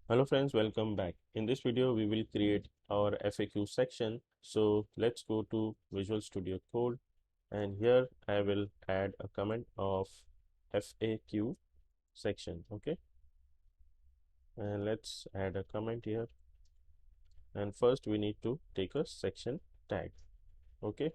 Hello friends, welcome back. In this video, we will create our FAQ section. So let's go to Visual Studio Code, and here I will add a comment of FAQ section. Okay, and let's add a comment here. And first we need to take a section tag. Okay,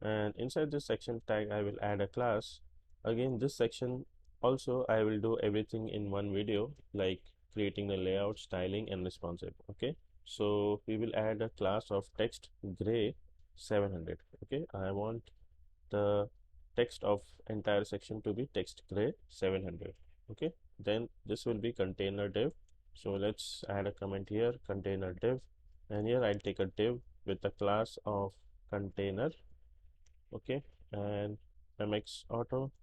and inside this section tag, I will add a class. Again, this section also I will do everything in one video, like creating the layout, styling, and responsive. Okay, so we will add a class of text gray 700. Okay, I want the text of entire section to be text gray 700. Okay, then this will be container div. So let's add a comment here, container div, and here I'll take a div with the class of container. Okay, and mx auto,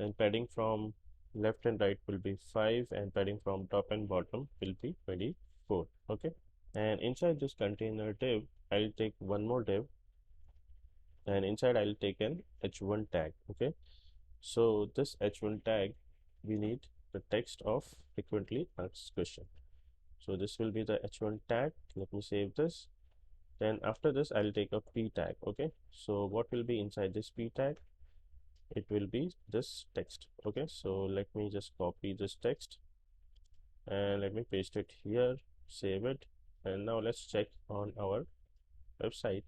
then padding from left and right will be 5, and padding from top and bottom will be 24. Okay, and inside this container div I'll take one more div, and inside I'll take an h1 tag. Okay, so this h1 tag, we need the text of frequently asked question. So this will be the h1 tag. Let me save this. Then after this I'll take a p tag. Okay, so what will be inside this p tag? It will be this text. Okay, so let me just copy this text and let me paste it here, save it, and now let's check on our website.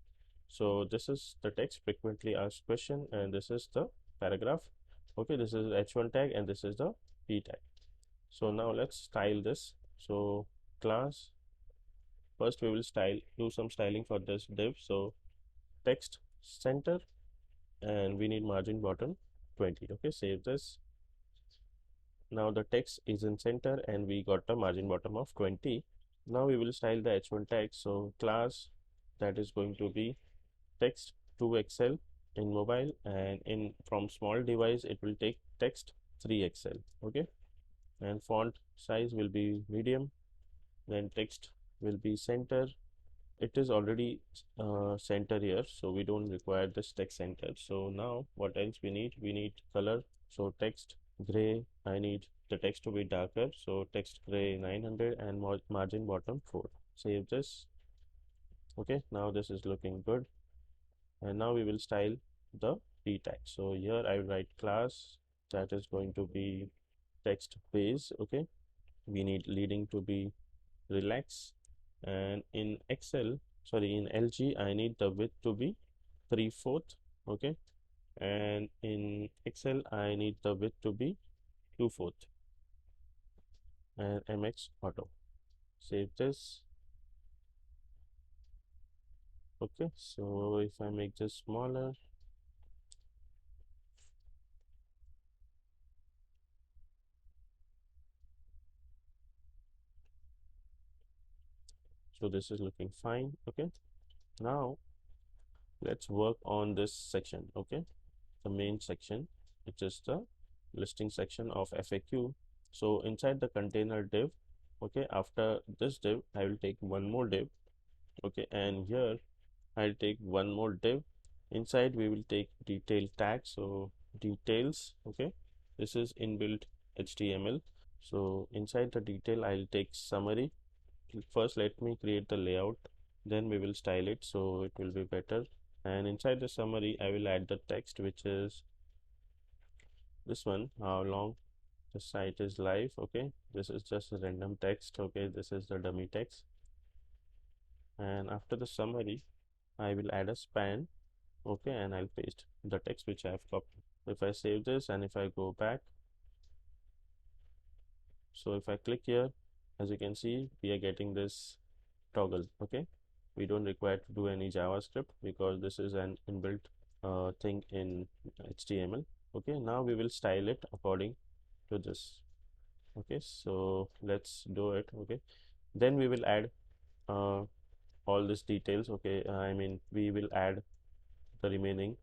So this is the text frequently asked question, and this is the paragraph. Okay, this is h1 tag and this is the p tag. So now let's style this. So class, first we will do some styling for this div. So text center, and we need margin bottom 20. Okay, save this. Now the text is in center and we got a margin bottom of 20. Now we will style the h1 tag. So class, that is going to be text 2xl in mobile, and in from small device it will take text 3xl. Okay, and font size will be medium, then text will be center. It is already center here, so we don't require this text center. So now what else we need? We need color. So text gray, I need the text to be darker, so text gray 900 and margin bottom 4. Save this. Okay, now this is looking good, and now we will style the p tag. So here I will write class, that is going to be text base. Okay, we need leading to be relax, and in Excel, sorry, in LG I need the width to be 3/4. Okay, and in Excel I need the width to be 2/4, and MX auto. Save this. Okay, so if I make this smaller, so this is looking fine. Okay, now let's work on this section. Okay, the main section, which is the listing section of FAQ. So inside the container div, okay, after this div I will take one more div. Okay, and here I'll take one more div. Inside we will take detail tag. So details. Okay, this is inbuilt HTML. So inside the detail I'll take summary. First let me create the layout, then we will style it so it will be better. And inside the summary I will add the text, which is this one, how long the site is live. Okay, this is just a random text. Okay, this is the dummy text. And after the summary I will add a span. Okay, and I'll paste the text which I have copied. If I save this and if I go back, so if I click here, as you can see, we are getting this toggle. Okay, we don't require to do any JavaScript because this is an inbuilt thing in HTML. Okay, now we will style it according to this. Okay, so let's do it. Okay, then we will add uh, all these details. Okay, I mean we will add the remaining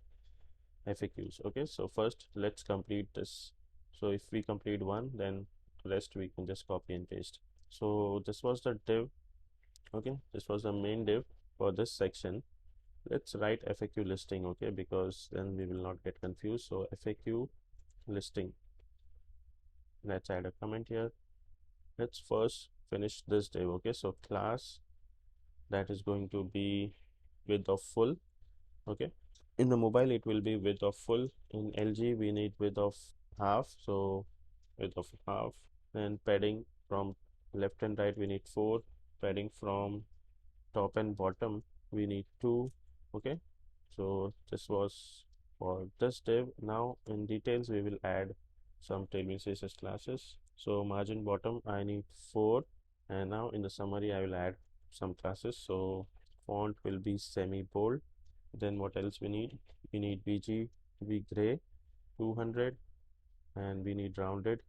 FAQs. Okay, so first let's complete this. So if we complete one, then rest we can just copy and paste. So this was the div. Okay, this was the main div for this section. Let's write FAQ listing. Okay, because then we will not get confused. So FAQ listing, let's add a comment here. let's first finish this div. Okay, so class that is going to be width of full. Okay, in the mobile it will be width of full. In LG we need width of half, so width of half. And padding from left and right we need 4. Padding from top and bottom we need 2. Okay, so this was for this div. Now in details we will add some Tailwind CSS classes. So margin bottom I need 4, and now in the summary I will add some classes. So font will be semi bold. Then what else we need? We need BG to be gray 200, and we need rounded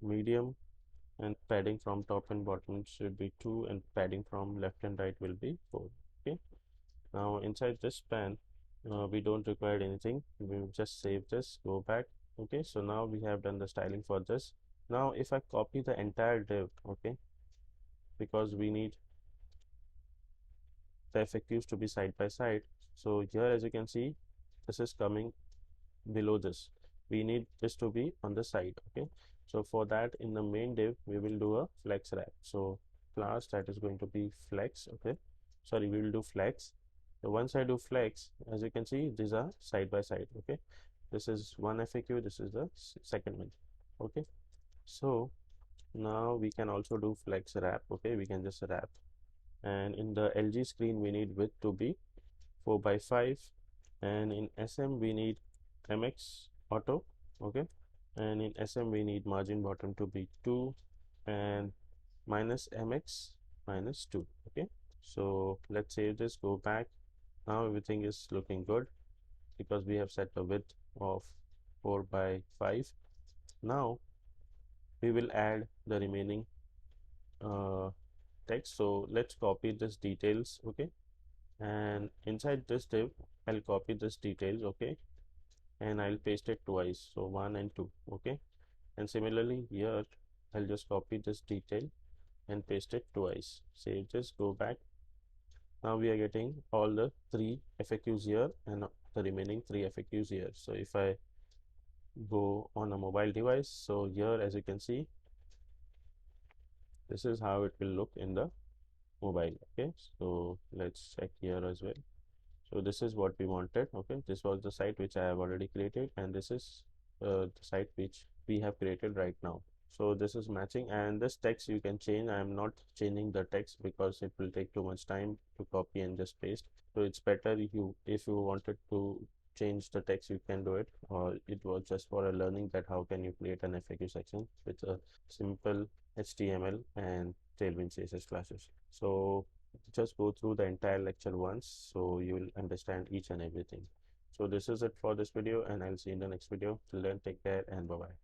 medium, and padding from top and bottom should be 2, and padding from left and right will be 4. Okay, now inside this span we don't require anything. We will just save this, go back. Okay, so now we have done the styling for this. Now if I copy the entire div, okay, because we need the FAQs to be side by side. So here as you can see, this is coming below this. We need this to be on the side. Okay, so for that in the main div we will do a flex wrap. So class that is going to be flex. Okay, sorry, we will do flex. So once I do flex, as you can see, these are side by side. Okay, this is one FAQ, this is the second one. Okay, so now we can also do flex wrap. Okay, we can just wrap, and in the LG screen we need width to be 4 by 5, and in SM we need MX auto. Okay, and in SM we need margin bottom to be 2, and minus MX minus 2. Okay, so let's save this, go back. Now everything is looking good because we have set the width of 4 by 5. Now we will add the remaining uh, text. So let's copy this details. Okay, and inside this div I'll copy this details. Okay, and I'll paste it twice, so 1 and 2. Okay, and similarly here I'll just copy this detail and paste it twice. Save this, go back. Now we are getting all the 3 FAQs here and the remaining 3 FAQs here. So if I go on a mobile device, so here as you can see, this is how it will look in the mobile. Okay, so let's check here as well. So this is what we wanted. Okay, this was the site which I have already created, and this is the site which we have created right now. So this is matching, and this text you can change. I am not changing the text because it will take too much time to copy and just paste. So it's better if you wanted to change the text, you can do it. Or it was just for a learning that how can you create an FAQ section with a simple HTML and Tailwind CSS classes. So just go through the entire lecture once so you will understand each and everything. So this is it for this video, and I'll see you in the next video. Till then, take care and bye bye.